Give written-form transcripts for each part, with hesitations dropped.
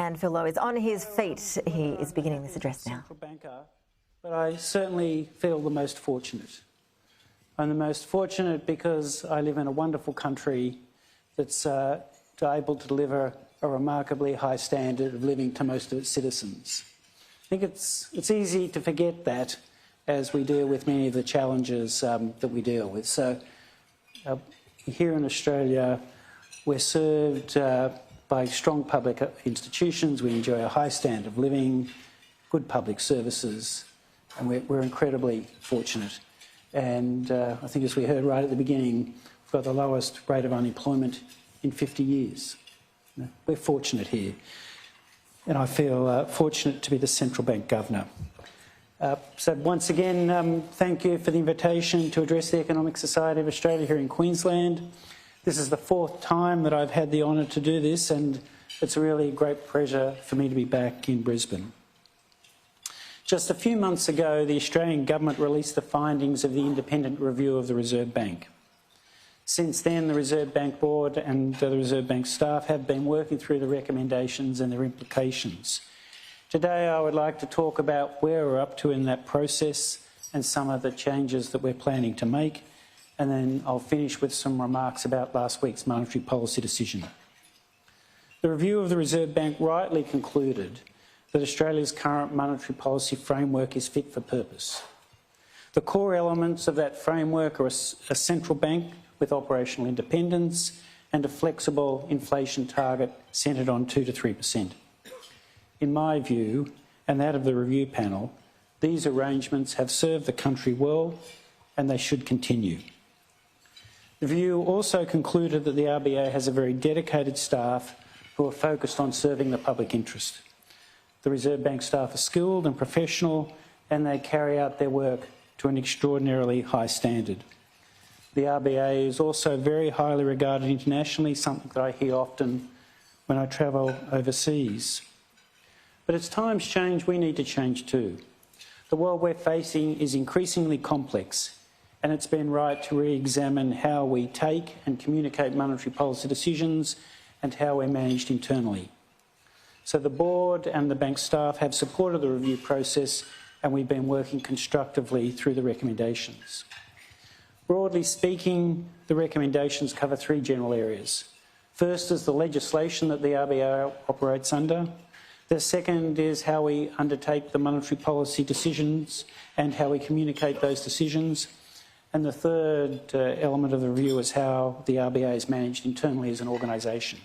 and Phil Lowe is on his feet. He is beginning this address now. Central banker, but I certainly feel the most fortunate. I'm the most fortunate because I live in a wonderful country that's able to deliver a remarkably high standard of living to most of its citizens. I think it's easy to forget that as we deal with many of the challenges that we deal with. So here in Australia, we're served by strong public institutions. We enjoy a high standard of living, good public services, and we're incredibly fortunate. And I think, as we heard right at the beginning, we've got the lowest rate of unemployment in 50 years. We're fortunate here, and I feel fortunate to be the Central Bank Governor. So once again, thank you for the invitation to address the Economic Society of Australia here in Queensland. This is the 4th time that I've had the honour to do this, and it's a really great pleasure for me to be back in Brisbane. Just a few months ago, the Australian Government released the findings of the independent review of the Reserve Bank. Since then, the Reserve Bank Board and the Reserve Bank staff have been working through the recommendations and their implications. Today, I would like to talk about where we're up to in that process and some of the changes that we're planning to make, and then I'll finish with some remarks about last week's monetary policy decision. The review of the Reserve Bank rightly concluded that Australia's current monetary policy framework is fit for purpose. The core elements of that framework are a central bank with operational independence and a flexible inflation target centred on 2 to 3%. In my view, and that of the review panel, these arrangements have served the country well and they should continue. The review also concluded that the RBA has a very dedicated staff who are focused on serving the public interest. The Reserve Bank staff are skilled and professional, and they carry out their work to an extraordinarily high standard. The RBA is also very highly regarded internationally, something that I hear often when I travel overseas. But as times change, we need to change too. The world we're facing is increasingly complex, and it's been right to re-examine how we take and communicate monetary policy decisions and how we're managed internally. So the board and the bank staff have supported the review process, and we've been working constructively through the recommendations. Broadly speaking, the recommendations cover 3 general areas. First is the legislation that the RBA operates under. The second is how we undertake the monetary policy decisions and how we communicate those decisions. And the third element of the review is how the RBA is managed internally as an organisation.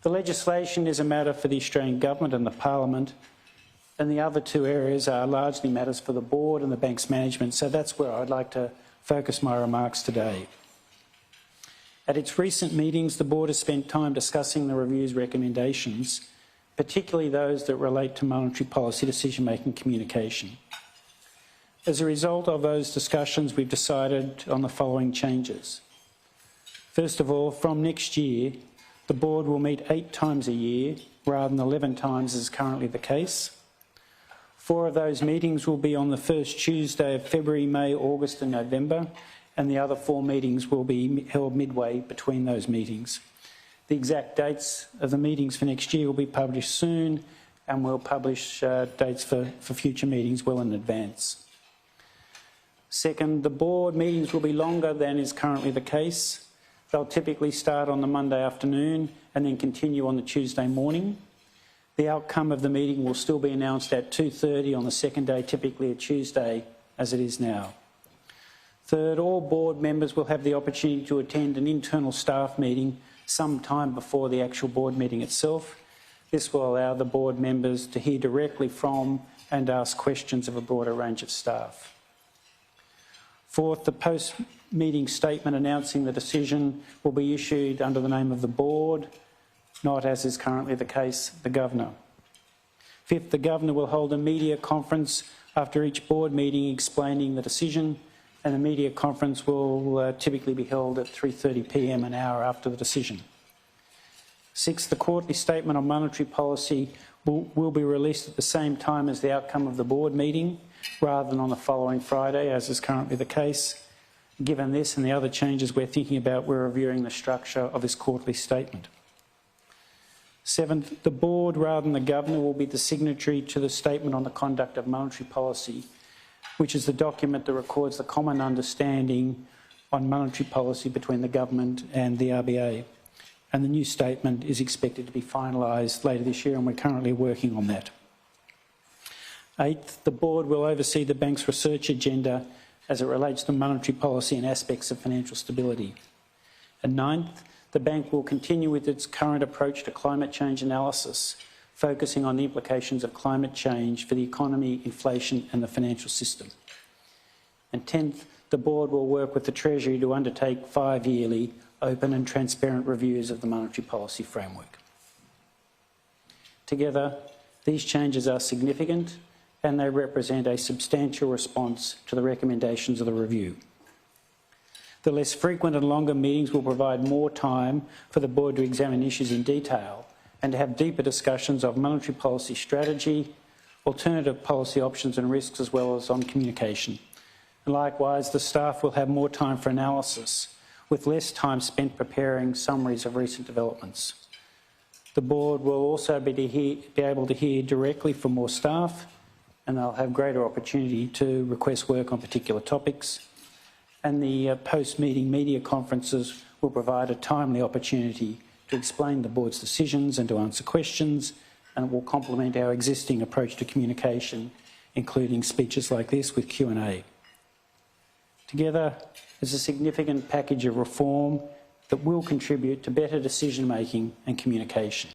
The legislation is a matter for the Australian Government and the Parliament, and the other 2 areas are largely matters for the board and the bank's management, so that's where I'd like to focus my remarks today. At its recent meetings, the board has spent time discussing the review's recommendations, particularly those that relate to monetary policy decision-making communication. As a result of those discussions, we've decided on the following changes. First of all, from next year, the board will meet 8 times a year rather than 11 times as is currently the case. 4 of those meetings will be on the first Tuesday of February, May, August and November, and the other 4 meetings will be held midway between those meetings. The exact dates of the meetings for next year will be published soon, and we'll publish dates for future meetings well in advance. Second, the board meetings will be longer than is currently the case. They'll typically start on the Monday afternoon and then continue on the Tuesday morning. The outcome of the meeting will still be announced at 2:30 on the second day, typically a Tuesday, as it is now. Third, all board members will have the opportunity to attend an internal staff meeting some time before the actual board meeting itself. This will allow the board members to hear directly from and ask questions of a broader range of staff. Fourth, the post-meeting statement announcing the decision will be issued under the name of the board, not, as is currently the case, the Governor. Fifth, the Governor will hold a media conference after each board meeting explaining the decision, and the media conference will typically be held at 3:30 p.m, an hour after the decision. Sixth, the quarterly statement on monetary policy will be released at the same time as the outcome of the board meeting, rather than on the following Friday, as is currently the case. Given this and the other changes we're thinking about, we're reviewing the structure of this quarterly statement. Seventh, the board, rather than the governor, will be the signatory to the Statement on the Conduct of Monetary Policy, which is the document that records the common understanding on monetary policy between the government and the RBA. And the new statement is expected to be finalised later this year, and we're currently working on that. Eighth, the board will oversee the bank's research agenda as it relates to monetary policy and aspects of financial stability. And ninth, the bank will continue with its current approach to climate change analysis, focusing on the implications of climate change for the economy, inflation and the financial system. And 10th, the board will work with the Treasury to undertake 5-yearly open and transparent reviews of the monetary policy framework. Together, these changes are significant and they represent a substantial response to the recommendations of the review. The less frequent and longer meetings will provide more time for the board to examine issues in detail and to have deeper discussions of monetary policy strategy, alternative policy options and risks, as well as on communication. And likewise, the staff will have more time for analysis, with less time spent preparing summaries of recent developments. The board will also be able to hear directly from more staff, and they'll have greater opportunity to request work on particular topics. And the post-meeting media conferences will provide a timely opportunity to explain the board's decisions and to answer questions, and it will complement our existing approach to communication, including speeches like this with Q&A. Together, there's a significant package of reform that will contribute to better decision-making and communication.